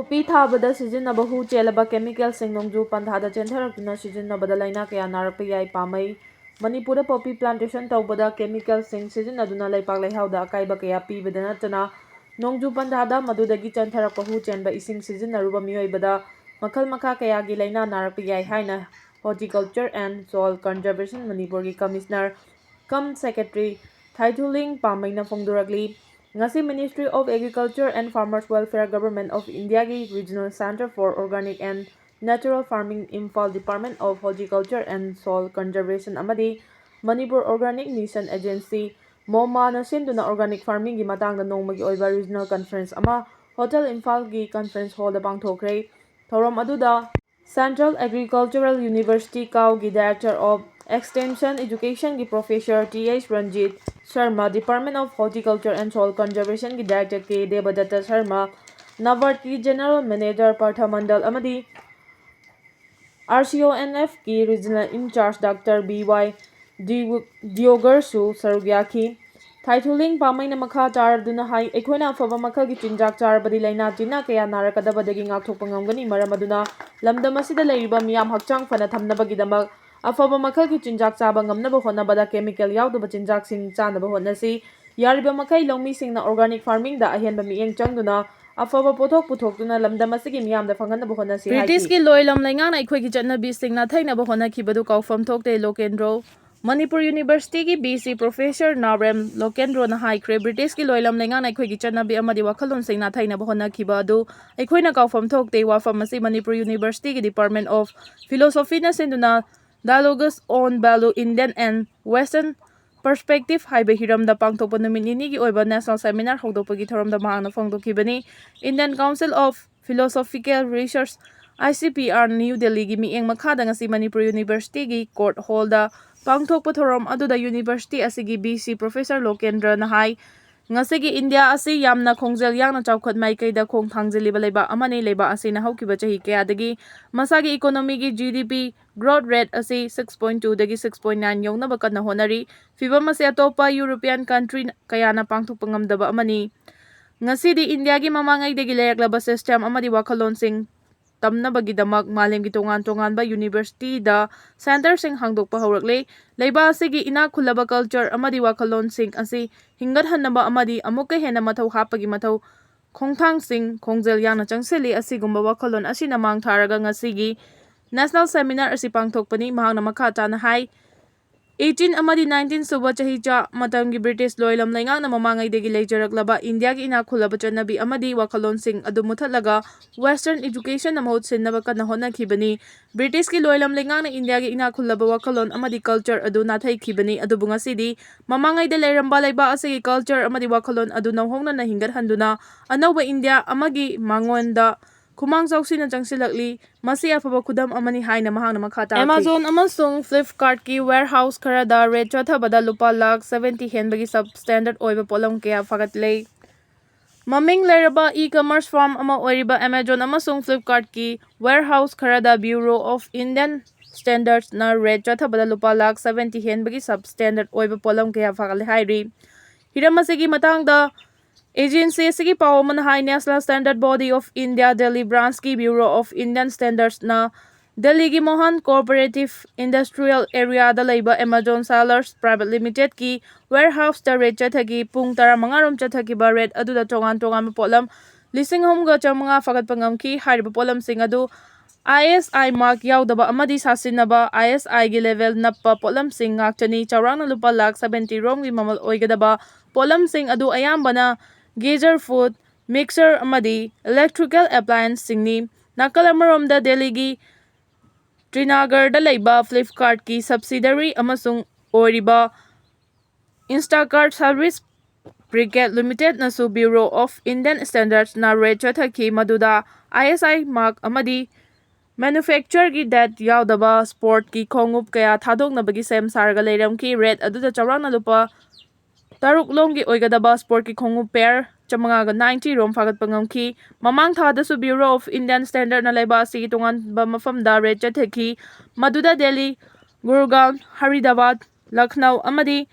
poppy thabada sizinaba hu chelaba chemical sing nongju panthada chentharaktuna sizinabada laina kaya narakpa yai pamai Manipur poppy plantation tawbada chemical sing sizinaduna laipak laihauda akaiba kaya pibada natana nongju panthada madudagi chentharakkpa hu chenba ising sizinaruba mioibada makhal makha kayagi laina narakpa yai haina Horticulture and Soil Conservation Manipur ki Commissioner cum Secretary Thaithuling Pamaina Phongdurakli ngasi Ministry of Agriculture and Farmers Welfare Government of India ki Regional Center for Organic and Natural Farming Imphal Department of Horticulture and Soil Conservation amadi Manipur Organic Mission Agency MOMA na sinduna organic farming ki matangda nongmagi oiba regional conference ama Hotel Imphal ki conference hall da pangthokre thorom aduda Central Agricultural University Kau ki Director of Extension Education ki Professor T.H. Ranjit Sharma, Department of Horticulture and Soil Conservation ki Director K. Devadatta Sharma, Navart ki General Manager Partha Mandal amadi RCONF ki Regional In Charge Dr. B.Y. Diogarsu Sarugyaki, Thaithuling Pamaina Makha Charaduna Hai, Equina Fava Makha ki Chinjak Charabadi Laina Tina Kaya Narakadabadagi Ngakthokpangangani Maramaduna, Lamdamasida Laiba Miyam Hakchang Fana Thamnabagidamak, Afaba Makha ki Chinjak Chaba Ngamnaba Honabada Chemical Yaudaba Chinjak Sing Chanaba Honasi, Yariba Makai Longmi Sing na Organic Farming da Ahenba Mieng Changduna, Afaba Potok Putoktuna Lamdamasigi Miyam da Fanganaba Honasi. British ki loilam laingang na ikhoi ki chatnabi singna thainaba hona khibadu kaufam thokte lokendro Manipur University ki BC Professor Nabrem Lokendro na haikre British ki loilam laingang na ikhoi ki chatnabi amadi wakhalon singna thainaba hona khibadu ikhoi na kaufam thokte wafam asi Manipur University ki Department of Philosophy na sinduna Dialogues on Value Indian and Western Perspective haiba hiram da pangthokpa numit nini ki oiba national seminar hogdokpa ki thorom da mahangna phongdokhibani Indian Council of Philosophical Research ICPR New Delhi gi mieng makhada ngasi Manipur University gi Court Hall da pangthokpa thorom aduda University asigi BC Professor Lokendra na hai ngasi gi India asi yamna khongjel yangna chawkhat mai kaida khong thangjeliba leba amani leba asi na haukiba chahi kayadagi masagi economy gi GDP growth rate asi 6.2 dagi 6.9 yawnaba kanna honari fibam asi atopa European country kayana pangthokpa ngamdaba amani ngasi di India gi mamangai degi leraklaba system amadi wakhalon sing tamnabagidamak malemgi tongan-tonganba university da center sing hangdokpa haurakle leiba asigi ina khulaba culture amadi wakhalon sing asi hingathanaba amadi amukka hena mathau hapagi mathau khongthang sing khongjel yangna changseli asigumba wakhalon asina mangtharaga ngasigi national seminar asi pangthokpani mahangna makha chana hai 18 amadi 19 suba chahi cha matamgi British loilam laingang na mamangai degi leijaraklaba India gi ina khulaba chanabi amadi wakhalon sing adu muthatlaga western education na mahut sinnaba kana hona khibani British ki loilam laingang na India gi ina khulaba wakhalon amadi culture adu na thai khibani adu bunga sidi mamangai de leiramba laiba asigi culture amadi wakhalon adu na hongna na hingat handuna anauba India amagi mangonda Kumang Sauksina Changsilakli, Masi Afaba Kudam Amani Haina Mahang Makata. Amazon Amasung Flipkart ki warehouse karada rate Chathabada Lupa Lakh 70 Henbagi substandard Oiba Polam Kaya Fagatlay. Maming Leraba e-commerce firm Ama Oiriba Amazon Amasung Flipkart ki warehouse karada Bureau of Indian Standards na rate Chathabada Lupa Lakh 70 Henbagi substandard Oiba Polam Kaya Fagatlay Hairi. Hiramasigi Matang da Agency sigi Pawaman High National Standard Body of India Delhi Branch ki Bureau of Indian Standards na Delhi gi Mohan Cooperative Industrial Area da laiba Amazon Sellers Private Limited ki warehouse da rate chathagi pung tara mangarom chathagi ba rate adu da tongan polam lising home ga chamanga fagat pangam ki hariba polam sing adu ISI mark yaudaba amadi sasinaba ISI gi level nappa polam sing ngakchani chawrang na lupa lakh 70 rom gi mamal oigadaba polam sing adu ayambana geyser food, mixer amadi electrical appliance singni nakal amaromda Delhi gi Trinagar da laiba Flipkart ki subsidiary amasung oiriba Instacart Service Brigade Limited nasu Bureau of Indian Standards na rate chathaki maduda ISI mark amadi manufacture gi dat yaudaba sport ki khongup kaya thadoknabagi sem sarga leiram ki rate aduda chawrang na lupa Taruk longgi oigadaba sport ki khongu pair chamanga ga 90 rom fagat pangamki mamang thada su Bureau of Indian Standard na laiba si tungan ba mafam da rate chatheki maduda Delhi Gurgaon Haridabad Lucknow amadi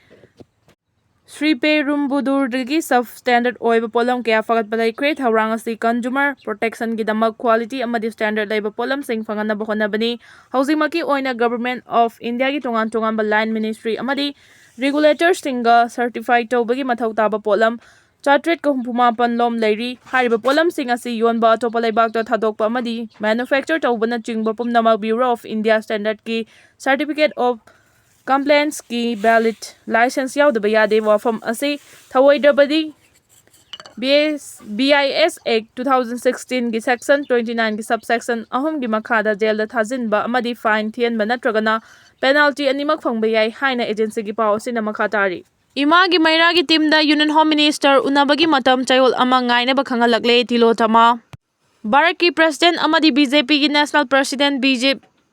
Sriperumbudur substandard oiba polam kaya fagatpa laikre thaurang asi consumer protection gidamak quality amadi standard laiba polam sing fanganaba honabani hausimaki oina government of India gi tongan tonganba line ministry amadi regulators singa certified tawbagi mathau taba polam Chatret ko humapan lom lairi hariba polam sing asi yonba atopa laibakta thadokpa amadi manufacture tawbana chingba pumnama Bureau of India standard ki certificate of complaints ki valid license yaudaba yade wafam asi thawoidabadi BIS Act 2016 gi section 29 gi subsection ahum gi makhada jail da thajinba amadi fine thianba natragana penalty animak phangba yai haina agency gi paw sina makhatari Imagi Mairagi team da Union Home Minister unabagi matam chayol ama ngaina ba khangalakle tilotama Bharat ki President amadi BJP ki National President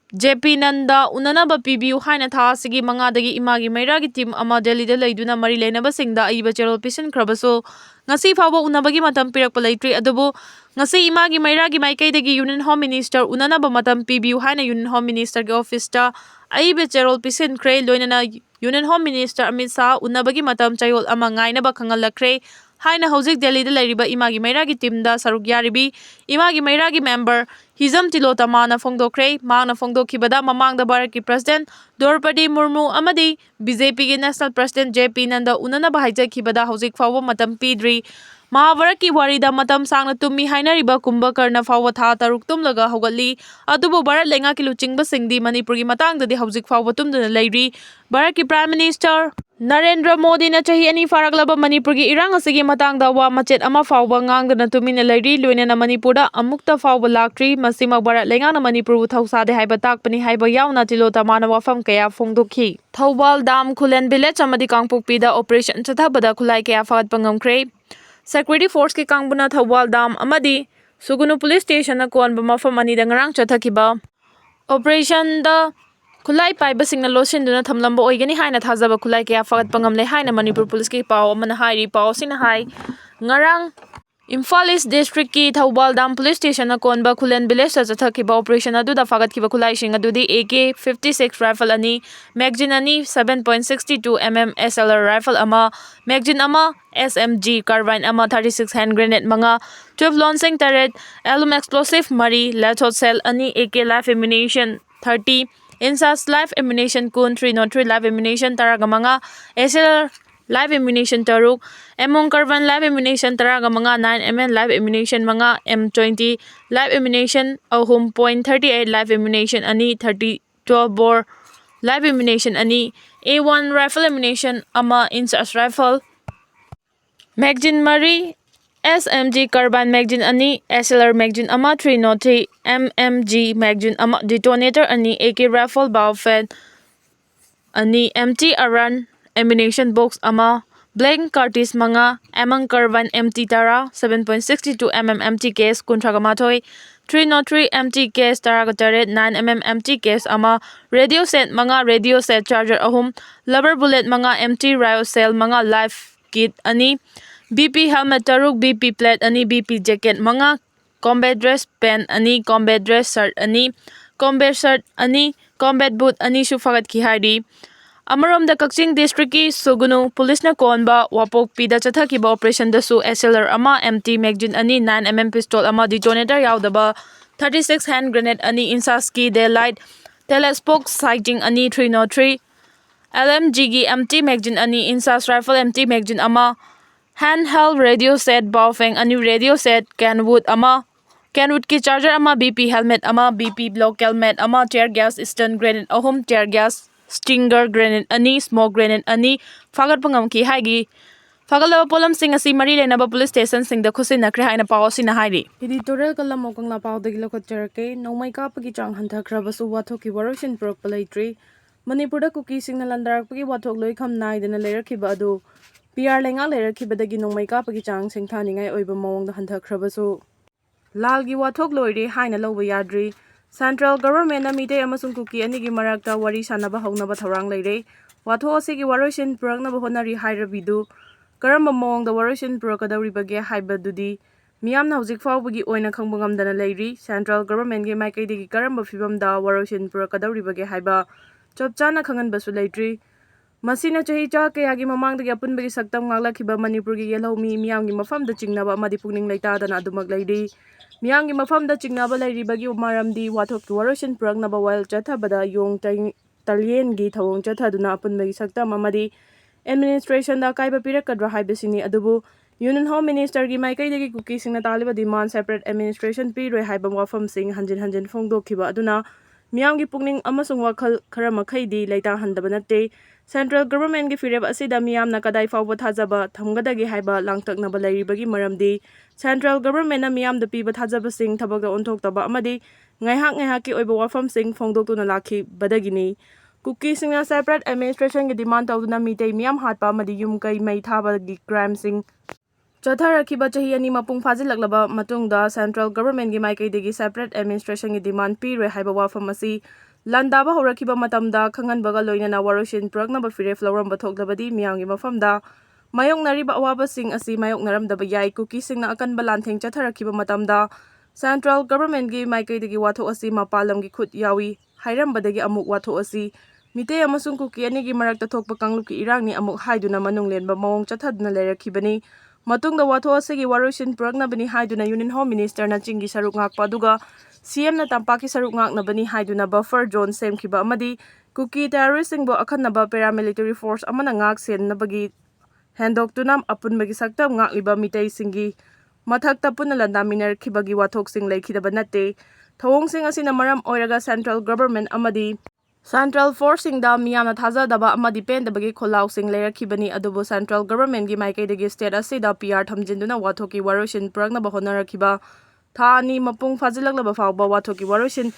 JP Nanda unanaba PBU haina tha sigi mangadagi imagi Mairagi team ama Delhi da leiduna mari lenaba singda aiba cherol pisin khrabaso ngasi fawa unabagi matam pirakpa leitri adubu ngasi imagi Mairagi maikaidagi Union Home Minister unanaba matam PBU haina Union Home Minister ki office ta aiba cherol pisin khre loinana Union Home Minister Amit Shah unabagi matam chayol ama ngainaba khangalakre haina hojik Delhi da leiriba imagi Mairagi team da saruk yaribi imagi Mairagi member Hizam Tilotama na phongdokre mangna phongdokhibada mamangda Bharat ki President Draupadi Murmu amadi BJP ki National President JP Nanda unanaba haijakhibada hojik fawa matam pidri Mahabharat ki warida matam sangna tummi hainariba Kumbhakarna fawa tha taruk tumlaga hogatli adubu Bharat lenga ki luchingba singdi Manipur gi matangdadi hojik fawa tumduna leiri Bharat ki Prime Minister Narendra Modi na chahi ani faraglaba Manipur gi irang asigi matangda wa machet ama fawba ngangdana tumina leiri loinana Manipurda amukta fawba laktri masima Bharat lenga na Manipur bu thausade haiba takpani haiba yauna tilota mana wafam kaya phongdokhi Thobal Dam Khulen village amadi Kangpokpi da operation chathabada khulai kaya fagatpa ngamkhre Security Force ki Kangbuna Thobal Dam amadi Sugunu Police Station na konba mafam ani da ngarang chathakiba Operation da Khulai paiba singna losinduna thamlamba oigani haina thajaba khulai kaya fagatpa ngamle haina Manipur Police ki paw amana hairi paw sina hai ngarang Imphal East District ki Thobal Dam Police Station na konba Khulen village sa chathakiba operation aduda fagatkiba khulai sing adudi AK-56 rifle ani magazine ani 7.62 mm SLR rifle ama magazine ama SMG carbine ama 36 hand grenade manga 12 launching turret alum explosive mari lethal cell ani AK live ammunition 30 Insas live ammunition kun 303 live ammunition taraga manga SLR live ammunition taruk AMANG carbine live ammunition taraga manga 9mm live ammunition manga M20 live ammunition ahum .38 live ammunition ani 30 12 bore live ammunition ani A1 rifle ammunition ama Insas rifle magazine mari SMG carbine magazine ani SLR magazine ama 303 MMG magazine ama detonator ani AK rifle bowfed ani MT aran ammunition box ama blank cartridge manga AMANG carbine MT tara 7.62 mm MT case kuntragamatoi 303 MT case taraga taret 9 mm MT case ama radio set manga radio set charger ahum rubber bullet manga MT ryo cell manga life kit ani BP helmet taruk BP plate ani BP jacket manga combat dress pen ani combat dress shirt ani combat shirt ani combat boot ani sufagat ki hari Amaramda Kakching District ki Sugunu Police na konba wapok pida chathakiba operation dasu SLR ama MT magazine ani 9mm pistol ama detonator yaudaba 36 hand grenade ani Insas ki daylight telescope sighting ani 303 LMG gi MT magazine ani Insas rifle MT magazine ama handheld radio set bowfeng ani radio set Kenwood ki charger ama BP helmet ama BP block helmet ama tear gas stun grenade ahum tear gas stinger grenade ani smoke grenade ani fagat pangam ki haigi fagalaba polam sing asi mari lenaba police station sing da khusin nakre haina pawsi na hairi editorial kalam okang la paw dagi lokot charke nomai ka pagi chang hantha khrabasu watho ki waroshin prok palaitri Manipur da Kuki sing na landarak pagi wathok loi kham nai dana leirakhiba adu PR lenga leirakhiba dagi nomai ka pagi chang sing thaningai oiba mawong da hantha khrabasu lalgi wathok loire haina loba yadri Central Government na mitay amasung Kuki anigi marakta wari sanaba hawnaba tharang leire watho asigi waroshin puraknaba honari hairabidu karamba mawongda waroshin purakadawribage haibadudi miyamna hojik fawbagi oina khangba ngamdana leiri Central Government ge maikaidagi karamba fibamda waroshin purakadawribage haiba chopchana khanganbasu leitri ꯃꯁꯤꯅ ꯆꯍꯤ ꯆꯥ ꯀꯌꯥꯒꯤ ꯃꯃꯥꯡꯗꯒꯤ ꯑꯄꯨꯟꯕꯒꯤ ꯁꯛꯇꯝ ꯉꯥꯛꯂꯛꯈꯤꯕ ꯃꯅꯤꯄꯨꯔꯒꯤ ꯌꯦꯜꯍꯧꯃꯤ ꯃꯤꯌꯥꯝꯒꯤ ꯃꯐꯝꯗ ꯆꯤꯡꯅꯕ ꯑꯃꯗꯤ ꯄꯨꯛꯅꯤꯡ ꯂꯩꯇꯥꯗꯅ ꯑꯗꯨꯃꯛ ꯂꯩꯔꯤ꯫ ꯃꯤꯌꯥꯝꯒꯤ ꯃꯐꯝꯗ ꯆꯤꯡꯅꯕ ꯂꯩꯔꯤꯕꯒꯤ ꯃꯔꯝꯗꯤ ꯋꯥꯊꯣꯛꯀꯤ ꯋꯥꯔꯣꯏꯁꯤꯟ ꯄꯨꯔꯛꯅꯕ ꯋꯥꯌꯦꯜ ꯆꯠꯊꯕꯗ ꯌꯣꯡ ꯇꯜꯌꯦꯟꯒꯤ ꯊꯧꯑꯣꯡ ꯆꯠꯊꯗꯨꯅ ꯑꯄꯨꯟꯕꯒꯤ ꯁꯛꯇꯝ ꯑꯃꯗꯤ ꯑꯦꯗꯃꯤꯅꯤꯁꯇ꯭ꯔꯦꯁꯟꯗ ꯑꯀꯥꯏꯕ ꯄꯤꯔꯛꯀꯗ꯭ꯔꯥ ꯍꯥꯏꯕꯁꯤꯅꯤ꯫ ꯑꯗꯨꯕꯨ ꯌꯨꯅꯤꯌꯟ ꯍꯣꯝ ꯃꯤꯅꯤꯁꯇꯔꯒꯤ ꯃꯥꯏꯀꯩꯗꯒꯤ ꯀꯨꯀꯤꯁꯤꯡꯅ ꯇꯥꯛꯂꯤꯕ ꯗꯤꯃꯥꯟ ꯁꯦꯄꯔꯦꯠ ꯑꯦꯗꯃꯤꯅꯤꯁꯇ꯭ꯔꯦꯁꯟ ꯄꯤꯔꯣꯏ ꯍꯥꯏꯕ ꯋꯥꯐꯝꯁꯤꯡ ꯍꯟꯖꯤꯟ ꯍꯟꯖꯤꯟ ꯐꯣꯡꯗꯣꯛꯈꯤꯕ ꯑꯗꯨꯅ ꯃꯤꯌꯥꯝꯒꯤ ꯄꯨꯛꯅꯤꯡ ꯑꯃꯁꯨꯡ ꯋꯥꯈꯜ ꯈꯔ ꯃꯈꯩꯗꯤ ꯂꯩꯇꯥꯍꯟꯗꯕ ꯅꯠꯇꯦ꯫ ꯁꯦꯟꯇ꯭ꯔꯦꯜ ꯒꯚꯔꯟꯃꯦꯟꯠꯒꯤ ꯐꯤꯔꯦꯞ ꯑꯁꯤꯗ ꯃꯤꯌꯥꯝꯅ ꯀꯗꯥꯏ ꯐꯥꯎꯕ ꯊꯥꯖꯕ ꯊꯝꯒꯗꯒꯦ ꯍꯥꯏꯕ ꯂꯥꯡꯇꯛꯅꯕ ꯂꯩꯔꯤꯕꯒꯤ ꯃꯔꯝꯗꯤ ꯁꯦꯟꯇ꯭ꯔꯦꯜ ꯒꯚꯔꯟꯃꯦꯟꯠꯅ ꯃꯤꯌꯥꯝꯗ ꯄꯤꯕ ꯊꯥꯖꯕꯁꯤꯡ ꯊꯕꯛꯇ ꯑꯣꯟꯊꯣꯛꯇꯕ ꯑꯃꯗꯤ ꯉꯥꯏꯍꯥꯛꯀꯤ ꯑꯣꯏꯕ ꯋꯥꯐꯝꯁꯤꯡ ꯐꯣꯡꯗꯣꯛꯇꯨꯅ ꯂꯥꯛꯈꯤꯕꯗꯒꯤꯅꯤ꯫ ꯀꯨꯀꯤꯁꯤꯡꯅ ꯁꯦꯄꯔꯦꯠ ꯑꯦꯗꯃꯤꯅꯤꯁꯇ꯭ꯔꯦꯁꯟꯒꯤ ꯗꯤꯃꯥꯟ ꯇꯧꯗꯨꯅ ꯃꯤꯇꯩ ꯃꯤꯌꯥꯝ ꯍꯥꯠꯄ ꯑꯃꯗꯤ ꯌꯨꯝ ꯀꯩ ꯃꯩ ꯊꯥꯕꯒꯤ ꯀ꯭ꯔꯥꯏꯝꯁꯤꯡ ꯆꯠꯊꯔꯛꯈꯤꯕ ꯆꯍꯤ 2 ꯃꯄꯨꯡ ꯐꯥꯖꯤꯜꯂꯛꯂꯕ ꯃꯇꯨꯡꯗ ꯁꯦꯟꯇ꯭ꯔꯦꯜ ꯒꯚꯔꯟꯃꯦꯟꯠꯒꯤ ꯃꯥꯏꯀꯩꯗꯒꯤ ꯁꯦꯄꯔꯦꯠ ꯑꯦꯗꯃꯤꯅꯤꯁꯇ꯭ꯔꯦꯁꯟꯒꯤ ꯗꯤꯃꯥꯟ ꯄꯤꯔꯣꯏ ꯍꯥꯏꯕ ꯋꯥꯐꯝ ꯑꯁꯤ ꯂꯥꯟꯗꯥꯕ ꯍꯧꯔꯛꯈꯤꯕ ꯃꯇꯝꯗ ꯈꯪꯍꯟꯕꯒ ꯂꯣꯏꯅꯅ ꯋꯥꯔꯣꯏꯁꯤꯟ ꯄꯨꯔꯛꯅꯕ ꯐꯤꯔꯦꯞ ꯂꯧꯔꯝꯕ ꯊꯣꯛꯂꯕꯗꯤ ꯃꯤꯌꯥꯝꯒꯤ ꯃꯐꯝꯗ ꯃꯥꯌꯣꯛꯅꯔꯤꯕ ꯑꯋꯥꯕꯁꯤꯡ ꯑꯁꯤ ꯃꯥꯌꯣꯛꯅꯔꯝꯗꯕ ꯌꯥꯏ꯫ ꯀꯨꯀꯤꯁꯤꯡꯅ ꯑꯀꯟꯕ ꯂꯥꯟꯊꯦꯡ ꯆꯠꯊꯔꯛꯈꯤꯕ ꯃꯇꯝꯗ ꯁꯦꯟꯇ꯭ꯔꯦꯜ ꯒꯚꯔꯟꯃꯦꯟꯠꯒꯤ ꯃꯥꯏꯀꯩꯗꯒꯤ ꯋꯥꯊꯣꯛ ꯑꯁꯤ ꯃꯄꯥꯟ ꯂꯝꯒꯤ ꯈꯨꯠ ꯌꯥꯎꯏ ꯍꯥꯏꯔꯝꯕꯗꯒꯤ ꯑꯃꯨꯛ ꯋꯥꯊꯣꯛ ꯑꯁꯤ ꯃꯤꯇꯩ ꯑꯃꯁꯨꯡ ꯀꯨꯀꯤ ꯑꯅꯤꯒꯤ ꯃꯔꯛꯇ ꯊꯣꯛꯄ ꯀꯥꯡꯂꯨꯞꯀꯤ ꯏꯔꯥꯡꯅꯤ ꯑꯃꯨꯛ ꯍꯥꯏꯗꯨꯅ ꯃꯅꯨꯡ ꯂꯦꯟꯕ ꯃꯑꯣꯡ ꯆꯠꯊꯗꯨꯅ ꯂꯩꯔꯛꯈꯤꯕꯅꯤ꯫ ꯃꯇꯨꯡꯗ ꯋꯥꯊꯣꯛ ꯑꯁꯤꯒꯤ ꯋꯥꯔꯣꯏꯁꯤꯟ ꯄꯨꯔꯛꯅꯕꯅꯤ ꯍꯥꯏꯗꯨꯅ ꯌꯨꯅꯤꯌꯟ ꯍꯣꯝ ꯃꯤꯅꯤꯁꯇꯔꯅ ꯆꯤꯡꯒꯤ ꯁꯔꯨꯛ ꯉꯥꯛꯄ ꯑꯗꯨꯒ ꯁꯤꯑꯦꯝꯅ ꯇꯝꯄꯥꯛꯀꯤ ꯁꯔꯨꯛ ꯉꯥꯛꯅꯕꯅꯤ ꯍꯥꯏꯗꯨꯅ ꯕꯐꯔ ꯖꯣꯟ ꯁꯦꯝꯈꯤꯕ ꯑꯃꯗꯤ ꯀꯨꯀꯤ ꯇꯦꯔꯣꯔꯤꯁꯠꯁꯤꯡꯕꯨ ꯑꯈꯟꯅꯕ ꯄꯦꯔꯥꯃꯤꯂꯤꯇꯔꯤ ꯐꯣꯔꯁ ꯑꯃꯅ ꯉꯥꯛ ꯁꯦꯟꯅꯕꯒꯤ ꯍꯦꯟꯗꯣꯛꯇꯨꯅ ꯑꯄꯨꯟꯕꯒꯤ ꯁꯛꯇꯝ ꯉꯥꯛꯂꯤꯕ ꯃꯤꯇꯩꯁꯤꯡꯒꯤ ꯃꯊꯛꯇ ꯄꯨꯟꯅ ꯂꯥꯟꯗꯥꯃꯤꯟꯅꯔꯛꯈꯤꯕꯒꯤ ꯋꯥꯊꯣꯛꯁꯤꯡ ꯂꯩꯈꯤꯗꯕ ꯅꯠꯇꯦ꯫ ꯊꯧꯑꯣꯡꯁꯤꯡ ꯑꯁꯤꯅ ꯃꯔꯝ ꯑꯣꯏꯔꯒ ꯁꯦꯟꯇ꯭ꯔꯦꯜ ꯒꯚꯔꯟꯃꯦꯟꯠ ꯑꯃꯗꯤ ꯁꯦꯟꯇ꯭ꯔꯦꯜ ꯐꯣꯔꯁꯁꯤꯡꯗ ꯃꯤꯌꯥꯝꯅ ꯊꯥꯖꯗꯕ ꯑꯃꯗꯤ ꯄꯦꯟꯗꯕꯒꯤ ꯈꯣꯜꯂꯥꯎꯁꯤꯡ ꯂꯩꯔꯛꯈꯤꯕꯅꯤ꯫ ꯑꯗꯨꯕꯨ ꯁꯦꯟꯇ꯭ꯔꯦꯜ ꯒꯚꯔꯟꯃꯦꯟꯠꯒꯤ ꯃꯥꯏꯀꯩꯗꯒꯤ ꯁ꯭ꯇꯦꯠ ꯑꯁꯤꯗ ꯄꯤꯑꯥꯔ ꯊꯝꯖꯤꯟꯗꯨꯅ ꯋꯥꯊꯣꯛꯀꯤ ꯋꯥꯔꯣꯏꯁꯤꯟ ꯄꯨꯔꯛꯅꯕ ꯍꯣꯠꯅꯔꯛꯈꯤꯕ ꯊꯥ 2 ꯃꯄꯨꯡ ꯐꯥꯖꯤꯜꯂꯛꯂꯕ ꯐꯥꯎꯕ ꯋꯥꯊꯣꯛꯀꯤ ꯋꯥꯔꯣꯏꯁꯤꯟ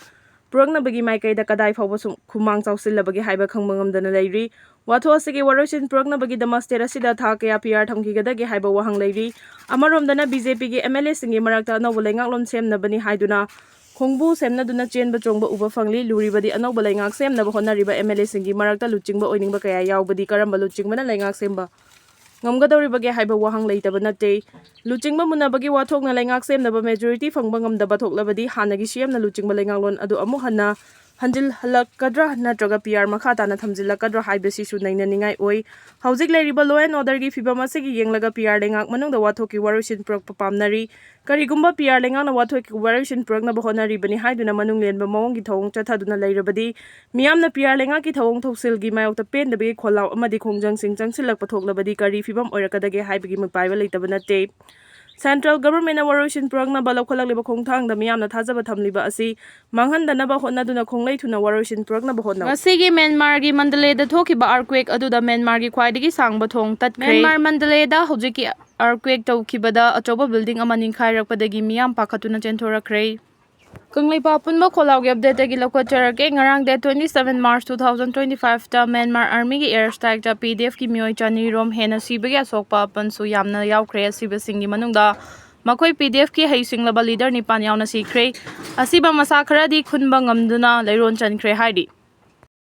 ꯄꯨꯔꯛꯅꯕꯒꯤ ꯃꯥꯏꯀꯩꯗ ꯀꯗꯥꯏ ꯐꯥꯎꯕ ꯈꯨꯃꯥꯡ ꯆꯥꯎꯁꯤꯜꯂꯕꯒꯦ ꯍꯥꯏꯕ ꯈꯪꯕ ꯉꯝꯗꯅ ꯂꯩꯔꯤ꯫ ꯋꯥꯊꯣꯛ ꯑꯁꯤꯒꯤ ꯋꯥꯔꯣꯏꯁꯤꯟ ꯄꯨꯔꯛꯅꯕꯒꯤꯗꯃꯛ ꯁ꯭ꯇꯦꯠ ꯑꯁꯤꯗ ꯊꯥ ꯀꯌꯥ ꯄꯤꯑꯥꯔ ꯊꯝꯈꯤꯒꯗꯒꯦ ꯍꯥꯏꯕ ꯋꯥꯍꯪ ꯂꯩꯔꯤ꯫ ꯑꯃꯔꯣꯝꯗꯅ ꯕꯤꯖꯦꯄꯤꯒꯤ ꯑꯦꯝꯑꯦꯜꯑꯦꯁꯤꯡꯒꯤ ꯃꯔꯛꯇ ꯑꯅꯧꯕ ꯂꯩꯉꯥꯛꯂꯣꯟ ꯁꯦꯝꯅꯕꯅꯤ ꯍꯥꯏꯗꯨꯅ ꯈꯣꯡꯕꯨ ꯁꯦꯝꯅꯗꯨꯅ ꯆꯦꯟꯕ ꯆꯣꯡꯕ ꯎꯕ ꯐꯪꯂꯤ꯫ ꯂꯨꯔꯤꯕꯗꯤ ꯑꯅꯧꯕ ꯂꯩꯉꯥꯛ ꯁꯦꯝꯅꯕ ꯍꯣꯠꯅꯔꯤꯕ ꯑꯦꯝꯑꯦꯜꯑꯦꯁꯤꯡꯒꯤ ꯃꯔꯛꯇ ꯂꯨꯆꯤꯡꯕ ꯑꯣꯏꯅꯤꯡꯕ ꯀꯌꯥ ꯌꯥꯎꯕꯗꯤ ꯀꯔꯝꯕ ꯂꯨꯆꯤꯡꯕꯅ ꯂꯩꯉꯥꯛ ꯁꯦꯝꯕ ꯉꯝꯒꯗꯧꯔꯤꯕꯒꯦ ꯍꯥꯏꯕ ꯋꯥꯍꯪ ꯂꯩꯇꯕ ꯅꯠꯇꯦ꯫ ꯂꯨꯆꯤꯡꯕ ꯃꯨꯟꯅꯕꯒꯤ ꯋꯥꯊꯣꯛꯅ ꯂꯩꯉꯥꯛ ꯁꯦꯝꯅꯕ ꯃꯦꯖꯣꯔꯤꯇꯤ ꯐꯪꯕ ꯉꯝꯗꯕ ꯊꯣꯛꯂꯕꯗꯤ ꯍꯥꯟꯅꯒꯤ ꯁꯤꯑꯦꯝꯅ ꯂꯨꯆꯤꯡꯕ ꯂꯩꯉꯥꯛꯂꯣꯟ ꯑꯗꯨ ꯑꯃꯨꯛ ꯍꯟꯅ ꯍꯟꯖꯤꯜꯍꯜꯂꯛꯀꯗ꯭ꯔꯥ ꯅꯠꯇ꯭ꯔꯒ ꯄꯤꯑꯥꯔ ꯃꯈꯥ ꯇꯥꯅ ꯊꯝꯖꯤꯜꯂꯛꯀꯗ꯭ꯔꯥ ꯍꯥꯏꯕꯁꯤꯁꯨ ꯅꯩꯅꯅꯤꯡꯉꯥꯏ ꯑꯣꯏ꯫ ꯍꯧꯖꯤꯛ ꯂꯩꯔꯤꯕ ꯂꯣ ꯑꯦꯟ ꯑꯣꯔꯗꯔꯒꯤ ꯐꯤꯚꯝ ꯑꯁꯤꯒꯤ ꯌꯦꯡꯂꯒ ꯄꯤꯑꯥꯔ ꯂꯩꯉꯥꯛ ꯃꯅꯨꯡꯗ ꯋꯥꯊꯣꯛꯀꯤ ꯋꯥꯔꯣꯏꯁꯤꯟ ꯄꯨꯔꯛꯄ ꯄꯥꯝꯅꯔꯤ꯫ ꯀꯔꯤꯒꯨꯝꯕ ꯄꯤꯑꯥꯔ ꯂꯩꯉꯥꯛꯅ ꯋꯥꯊꯣꯛꯀꯤ ꯋꯥꯔꯣꯏꯁꯤꯟ ꯄꯨꯔꯛꯅꯕ ꯍꯣꯠꯅꯔꯤꯕꯅꯤ ꯍꯥꯏꯗꯨꯅ ꯃꯅꯨꯡ ꯂꯦꯟꯕ ꯃꯑꯣꯡꯒꯤ ꯊꯧꯑꯣꯡ ꯆꯠꯊꯗꯨꯅ ꯂꯩꯔꯕꯗꯤ ꯃꯤꯌꯥꯝꯅ ꯄꯤꯑꯥꯔ ꯂꯩꯉꯥꯛꯀꯤ ꯊꯧꯑꯣꯡ ꯊꯧꯁꯤꯜꯒꯤ ꯃꯥꯌꯣꯛꯇ ꯄꯦꯟꯗꯕꯒꯤ ꯈꯣꯜꯂꯥꯎ ꯑꯃꯗꯤ ꯈꯣꯡꯖꯪꯁꯤꯡ ꯆꯪꯁꯤꯜꯂꯛꯄ ꯊꯣꯛꯂꯕꯗꯤ ꯀꯔꯤ ꯐꯤꯚꯝ ꯑꯣꯏꯔꯛꯀꯗꯒꯦ ꯍꯥꯏꯕꯒꯤ ꯃꯤꯄꯥꯏꯕ ꯂꯩꯇꯕ ꯅꯠꯇꯦ꯫ ꯁꯦꯟꯇ꯭ꯔꯦꯜ ꯒꯚꯔꯟꯃꯦꯟꯠꯅ ꯋꯥꯔꯣꯏꯁꯤꯟ ꯄꯨꯔꯛꯅꯕ ꯂꯧꯈꯠꯂꯛꯂꯤꯕ ꯈꯣꯡꯊꯥꯡꯗ ꯃꯤꯌꯥꯝꯅ ꯊꯥꯖꯕ ꯊꯝꯂꯤꯕ ꯑꯁꯤ ꯃꯥꯡꯍꯟꯗꯅꯕ ꯍꯣꯠꯅꯗꯨꯅ ꯈꯣꯡꯂꯩ ꯊꯨꯅ ꯋꯥꯔꯣꯏꯁꯤꯟ ꯄꯨꯔꯛꯅꯕ ꯍꯣꯠꯅꯧ꯫ ꯉꯁꯤꯒꯤ ꯃ꯭ꯌꯥꯟꯃꯥꯔꯒꯤ ꯃꯟꯗꯂꯦꯗ ꯊꯣꯛꯈꯤꯕ ꯑꯥꯔꯊꯀ꯭ꯋꯦꯛ ꯑꯗꯨꯗ ꯃ꯭ꯌꯥꯟꯃꯥꯔꯒꯤ ꯈ꯭ꯋꯥꯏꯗꯒꯤ ꯁꯥꯡꯕ ꯊꯣꯡ ꯇꯠꯈ꯭ꯔꯦ꯫ ꯃ꯭ꯌꯥꯟꯃꯥꯔ ꯃꯟꯗꯂꯦꯗ ꯍꯧꯖꯤꯛꯀꯤ ꯑꯥꯔꯊꯀ꯭ꯋꯦꯛ ꯇꯧꯈꯤꯕꯗ ꯑꯆꯧꯕ ꯕꯤꯜꯗꯤꯡ ꯑꯃ ꯅꯤꯡꯈꯥꯏꯔꯛꯄꯗꯒꯤ ꯃꯤꯌꯥꯝ ꯄꯥꯈꯠꯇꯨꯅ ꯆꯦꯟꯊꯣꯔꯛꯈ꯭ꯔꯦ꯫ ꯀꯪꯂꯩꯄꯥꯛ ꯑꯄꯨꯟꯕ ꯈꯣꯜꯂꯥꯎꯒꯤ ꯑꯞꯗꯦꯠꯇꯒꯤ ꯂꯧꯈꯠꯆꯔꯛꯀꯦ꯫ ꯉꯔꯥꯡ ꯗꯦꯠ 27 ꯃꯥꯔꯆ 2025ꯇ ꯃ꯭ꯌꯥꯟꯃꯥꯔ ꯑꯥꯔꯃꯤꯒꯤ ꯑꯦꯌꯔ ꯁ꯭ꯇ꯭ꯔꯥꯏꯛꯇ ꯄꯤꯗꯤꯑꯦꯐꯀꯤ ꯃꯤꯑꯣꯏ 200 ꯔꯣꯝ ꯍꯦꯟꯅ ꯁꯤꯕꯒꯤ ꯑꯁꯣꯛꯄ ꯑꯄꯟꯁꯨ ꯌꯥꯝꯅ ꯌꯥꯎꯈ꯭ꯔꯦ꯫ ꯑꯁꯤꯕꯁꯤꯡꯒꯤ ꯃꯅꯨꯡꯗ ꯃꯈꯣꯏ ꯄꯤꯗꯤꯑꯦꯐꯀꯤ ꯍꯩꯁꯤꯡꯂꯕ ꯂꯤꯗꯔ 9 ꯌꯥꯎꯅ ꯁꯤꯈ꯭ꯔꯦ꯫ ꯑꯁꯤꯕ ꯃꯁꯥ ꯈꯔꯗꯤ ꯈꯨꯟꯕ ꯉꯝꯗꯨꯅ ꯂꯩꯔꯣꯜ ꯆꯟꯈ꯭ꯔꯦ ꯍꯥꯏꯔꯤ꯫